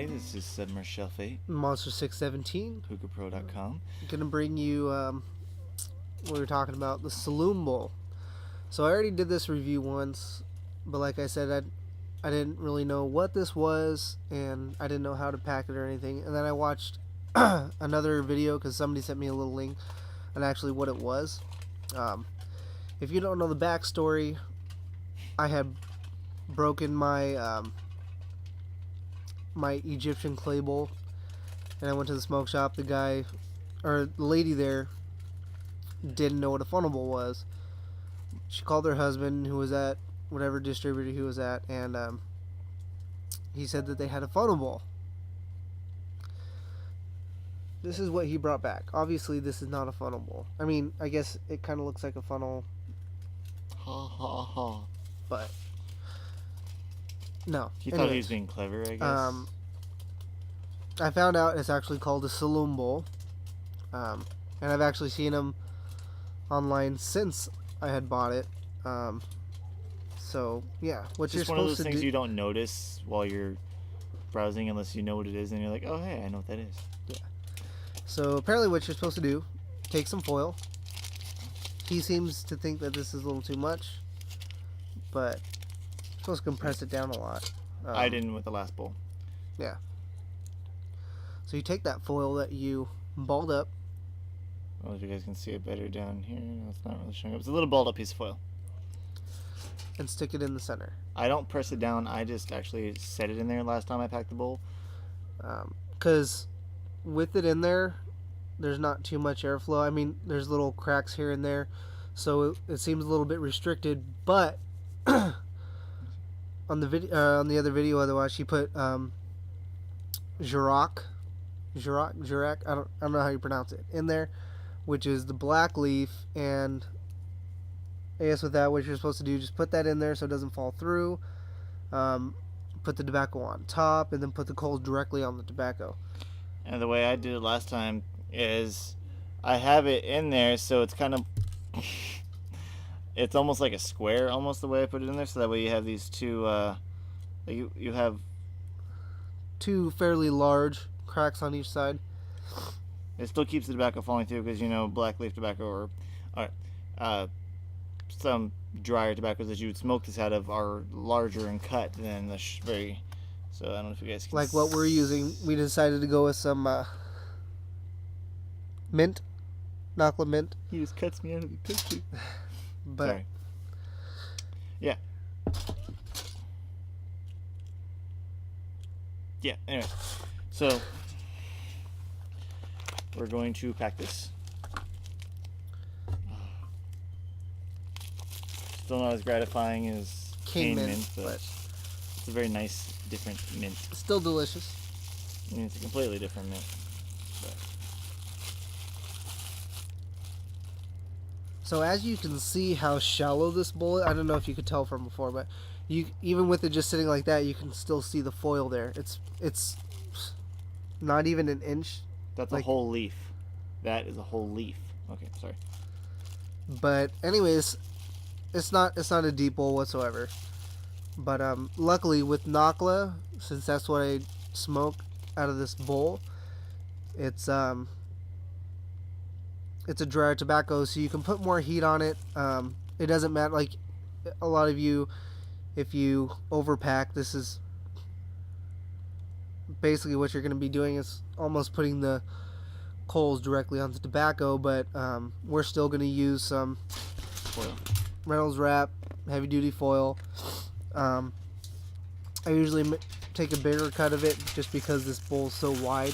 this is Submer Shelf 8, Monster 617. HookahPro.com. Gonna bring you we were talking about the Saloum Bowl. So I already did this review once, but like I said, I didn't really know what this was, and I didn't know how to pack it or anything. And then I watched another video because somebody sent me a little link on actually what it was. If you don't know the backstory, I had broken my my Egyptian clay bowl, and I went to the smoke shop. The guy, or the lady there, didn't know what a funnel bowl was. She called her husband, who was at whatever distributor he was at, and he said that they had a funnel bowl. This is what he brought back. Obviously, this is not a funnel bowl. I mean, I guess it kind of looks like a funnel. Ha ha ha. But no. He thought he was being clever, I guess. I found out it's actually called a Saloum Bowl. And I've actually seen them online since I had bought it. So, yeah. What you're It's one of supposed those to things do... you don't notice while you're browsing unless you know what it is, and you're like, oh, hey, I know what that is. Yeah. So, apparently what you're supposed to do, take some foil. He seems to think that this is a little too much, but you're supposed to compress it down a lot. I didn't with the last bowl. Yeah. So you take that foil that you balled up. I don't know if you guys can see it better down here. No, it's not really showing up. It's a little balled up piece of foil. And stick it in the center. I don't press it down. I just actually set it in there last time I packed the bowl. Because with it in there, there's not too much airflow. I mean, there's little cracks here and there, so it seems a little bit restricted. But on the other video otherwise, she put Jirac, I don't know how you pronounce it, in there, which is the black leaf. And I guess with that, what you're supposed to do, just put that in there so it doesn't fall through. Put the tobacco on top, and then put the coals directly on the tobacco. And the way I did it last time is I have it in there, so it's kind of it's almost like a square, almost the way I put it in there, so that way you have these two you have two fairly large cracks on each side. It still keeps the tobacco falling through because, you know, black leaf tobacco or some drier tobaccos that you would smoke this out of are larger in cut than the very. So I don't know if you guys can like what we're using. We decided to go with some mint, Nakla mint. He just cuts me out of the picture. But sorry. Yeah. Yeah. Anyway, so we're going to pack this. Still not as gratifying as cane mint, but it's a very nice, different mint. Still delicious. I mean, it's a completely different mint. But. So as you can see how shallow this bowl is, I don't know if you could tell from before, but you even with it just sitting like that, you can still see the foil there. It's not even an inch. That's like a whole leaf. That is a whole leaf. Okay, sorry. But anyways, it's not a deep bowl whatsoever. But luckily with Nakla, since that's what I smoke out of this bowl, it's a drier tobacco, so you can put more heat on it. It doesn't matter. Like a lot of you, if you overpack, this is basically what you're going to be doing, is almost putting the coals directly on the tobacco. But we're still going to use some foil. Reynolds wrap, heavy duty foil. I usually take a bigger cut of it just because this bowl is so wide,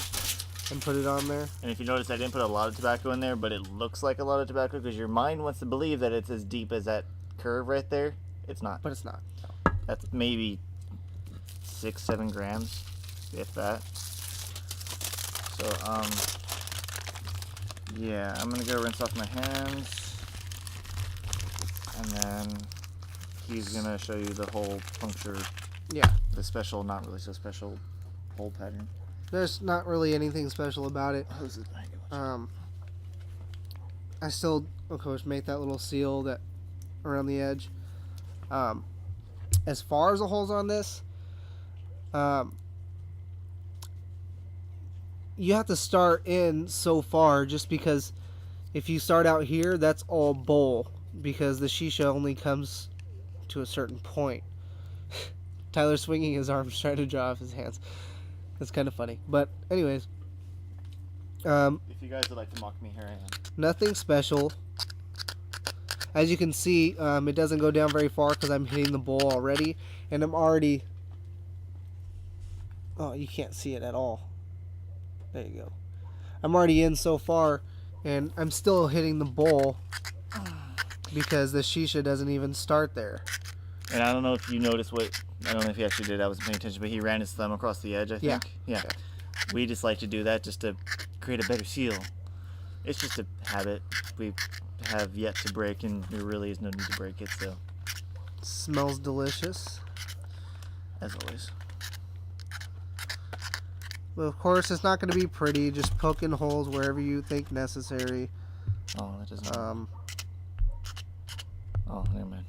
and put it on there. And if you notice, I didn't put a lot of tobacco in there, but it looks like a lot of tobacco because your mind wants to believe that it's as deep as that curve right there. It's not. But it's not. No. That's maybe 6-7 grams, if that. So yeah, I'm gonna go rinse off my hands, and then he's gonna show you the whole puncture. Yeah. The special, not really so special, hole pattern. There's not really anything special about it. I still, of course, make that little seal that around the edge. As far as the holes on this, you have to start in so far, just because if you start out here, that's all bowl, because the shisha only comes to a certain point. Tyler swinging his arms, trying to draw off his hands. That's kind of funny. But anyways, If you guys would like to mock me, here I am. nothing special. As you can see, it doesn't go down very far because I'm hitting the bowl already, and I'm already. Oh, you can't see it at all. There you go. I'm already in so far, and I'm still hitting the bowl because the shisha doesn't even start there. And I don't know if you noticed what, I don't know if he actually did, I wasn't paying attention, but he ran his thumb across the edge, I think. Yeah. We just like to do that just to create a better seal. It's just a habit we have yet to break, and there really is no need to break it, so. Smells delicious. As always. But of course, it's not going to be pretty. Just poking holes wherever you think necessary. Oh, that doesn't. Oh, never mind.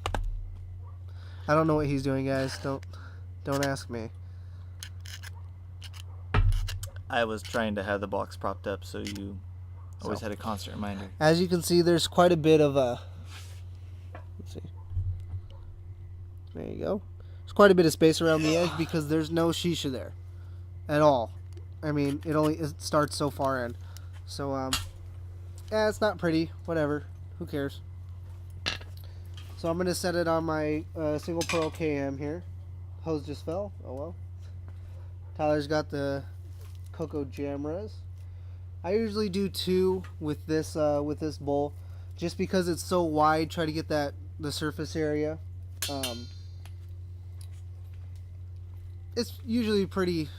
I don't know what he's doing, guys. Don't ask me. I was trying to have the box propped up so you always had a constant reminder. As you can see, there's quite a bit of a. Let's see. There you go. There's quite a bit of space around the edge because there's no shisha there, at all. I mean, it starts so far in. So yeah, it's not pretty. Whatever. Who cares? So I'm gonna set it on my single pearl KM here. Hose just fell. Oh well. Tyler's got the Coco Jamras. I usually do 2 with this bowl, just because it's so wide. Try to get the surface area. It's usually pretty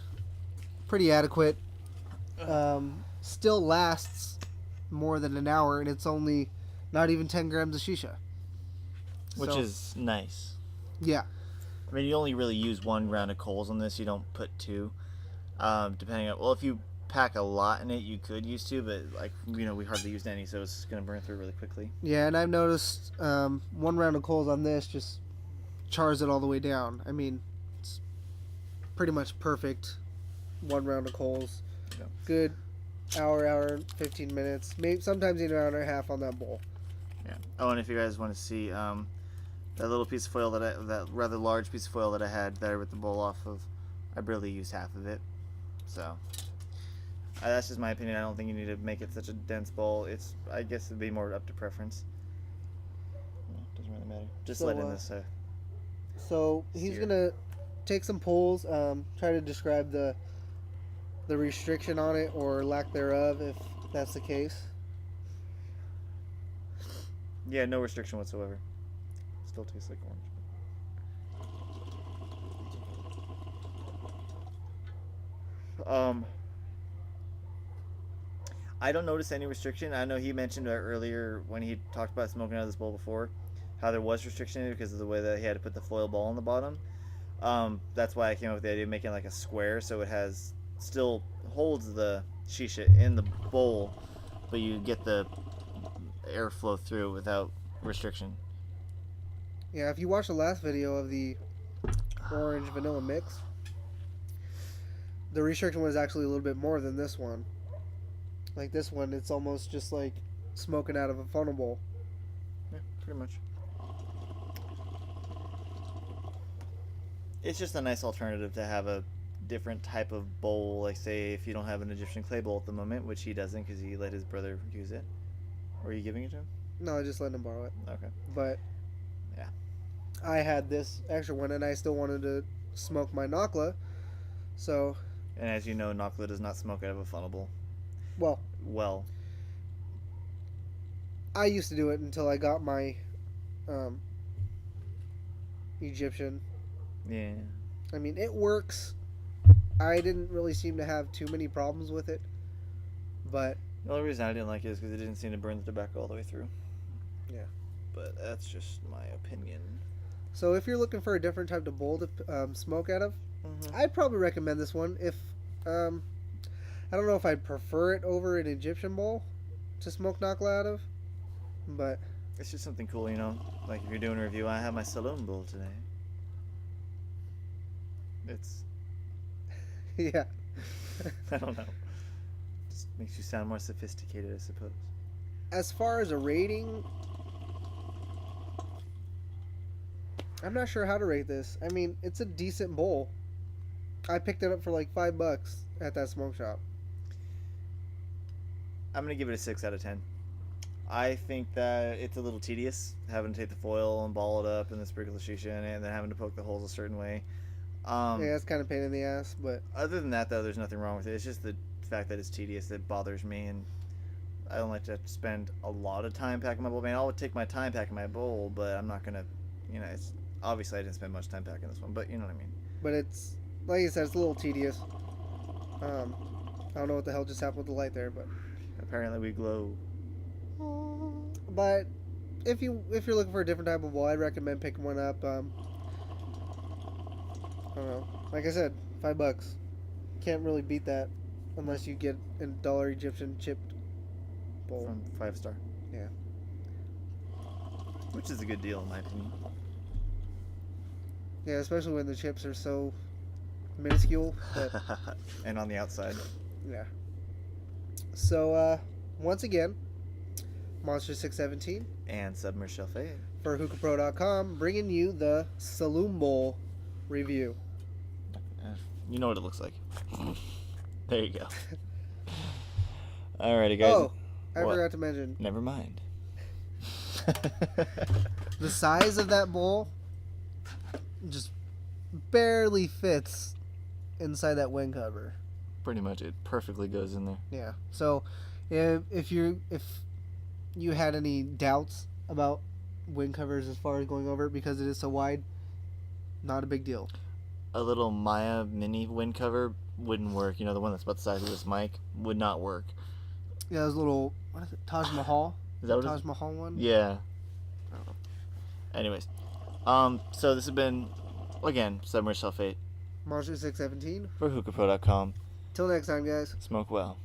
adequate. Still lasts more than an hour, and it's only not even 10 grams of shisha. Which is nice. Yeah. I mean, you only really use 1 round of coals on this. You don't put 2. Depending on, well, if you pack a lot in it, you could use 2, but like, we hardly used any, so it's going to burn through really quickly. Yeah, and I've noticed 1 round of coals on this just chars it all the way down. I mean, it's pretty much perfect. 1 round of coals. Yeah. Good hour, 15 minutes. Maybe sometimes even an hour and a half on that bowl. Yeah. Oh, and if you guys want to see that little piece of foil that rather large piece of foil that I had there with the bowl off of, I barely used half of it. So that's just my opinion. I don't think you need to make it such a dense bowl. I guess it'd be more up to preference. Doesn't really matter. Just let in this. So he's gonna take some pulls. Try to describe the restriction on it or lack thereof, if that's the case. Yeah, no restriction whatsoever. Still tastes like orange. I don't notice any restriction. I know he mentioned earlier when he talked about smoking out of this bowl before, how there was restriction in it because of the way that he had to put the foil ball on the bottom. That's why I came up with the idea of making like a square, so it still holds the shisha in the bowl, but you get the airflow through without restriction. Yeah, if you watch the last video of the orange vanilla mix, the restriction was actually a little bit more than this one. Like this one, it's almost just like smoking out of a funnel bowl. Yeah, pretty much. It's just a nice alternative to have a different type of bowl. Like, say, if you don't have an Egyptian clay bowl at the moment, which he doesn't because he let his brother use it. Or are you giving it to him? No, I just let him borrow it. Okay. But yeah, I had this extra one, and I still wanted to smoke my Nakla, so. And as you know, Nakla does not smoke out of a funnel bowl. Well. I used to do it until I got my Egyptian. Yeah. I mean, it works. I didn't really seem to have too many problems with it, but the only reason I didn't like it is because it didn't seem to burn the tobacco all the way through. Yeah. But that's just my opinion. So if you're looking for a different type of bowl to smoke out of, I'd probably recommend this one. If I don't know if I'd prefer it over an Egyptian bowl to smoke Nakla out of, but it's just something cool, Like if you're doing a review, I have my Saloum bowl today. It's yeah. I don't know. Makes you sound more sophisticated, I suppose. As far as a rating, I'm not sure how to rate this. I mean, it's a decent bowl. I picked it up for like $5 at that smoke shop. I'm gonna give it a 6 out of 10. I think that it's a little tedious having to take the foil and ball it up in the sprinkler station and then having to poke the holes a certain way. Yeah, it's kind of pain in the ass, but Other than that, though, there's nothing wrong with it. It's just the fact that it's tedious that bothers me, and I don't like to have to spend a lot of time packing my bowl. I mean, I'll take my time packing my bowl, but I'm not gonna, it's obviously I didn't spend much time packing this one, but you know what I mean. but it's like you said, it's a little tedious. I don't know what the hell just happened with the light there, but Apparently, we glow. but if you're looking for a different type of bowl, I'd recommend picking one up. I don't know. Like I said, $5. Can't really beat that unless you get a dollar Egyptian chipped bowl. From 5 Star. Yeah. Which is a good deal in my opinion. Yeah, especially when the chips are so minuscule. But And on the outside. yeah. So once again, Monster 617 And Submerged Shelf A. for hookahpro.com, bringing you the Saloum Bowl review. You know what it looks like. There you go. Alrighty, guys. Oh, I What? forgot to mention Never mind. the size of that bowl just barely fits inside that wind cover. Pretty much, it perfectly goes in there. Yeah. So if you had any doubts about wind covers as far as going over it because it is so wide, not a big deal. A little Maya mini wind cover wouldn't work. The one that's about the size of this mic would not work. Yeah, those little, what is it, Taj Mahal? Is that what it Taj is? Mahal one? Yeah. Oh. Anyways, so this has been, again, Submerged Sulfate Monster 617. for hookahpro.com. Till next time, guys. Smoke well.